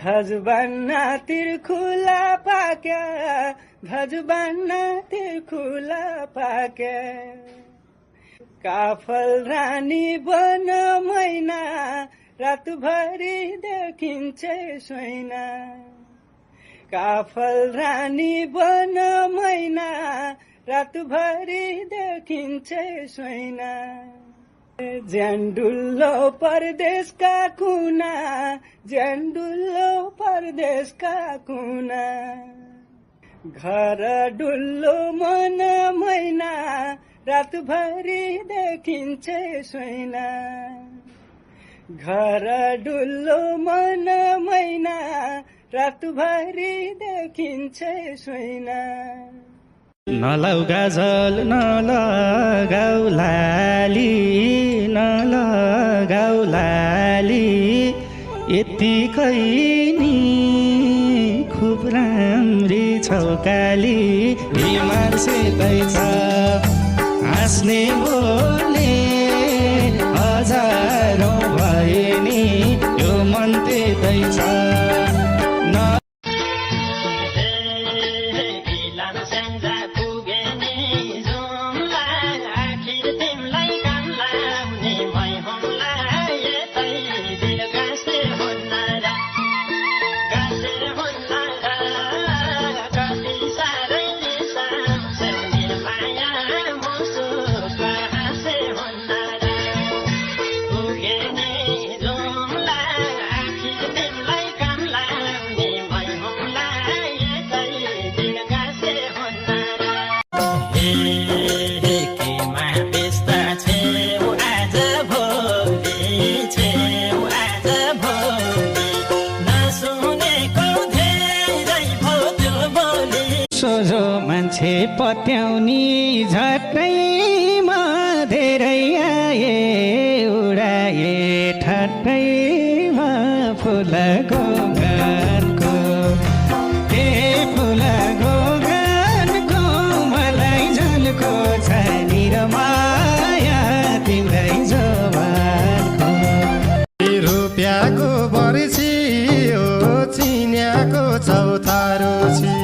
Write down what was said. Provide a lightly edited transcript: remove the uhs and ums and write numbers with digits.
धजुबान्ना तिर्खुला पाक्या धजुबान्ना तिर्खुला पाक्या काफल रानी बन मैना रातभरि देखिन्छ सोइना काफल रानी बन मैना रातभरि देखिन्छ सोइना ज्यानडुल्लो परदेशका कुना ज्यानडुल्लो परदेशका कुना घर डुल्लो मन मैना रातभरि देखिन्छ सोइना घर डुल्लो मन मैना रातभरि देखिन्छ सोइना नलाउ गाजल नलगाउ लाली नलगाउ लाली यतिकै नि खुब राम्री छौकाली मान्छे दैछ हाँस्ने बोल्ने हजारौँ भए नि यो मन त्यतै छ सोझो मान्छे पत्याउनी झट्टैमा धेरै आए उडाए ठट्टैमा फुलको गानको फुलको गानको मलाई झल्को छ नि र माया तिम्रै जवानको रुपियाँको बर्छी हो चिन्याको चौतारो छी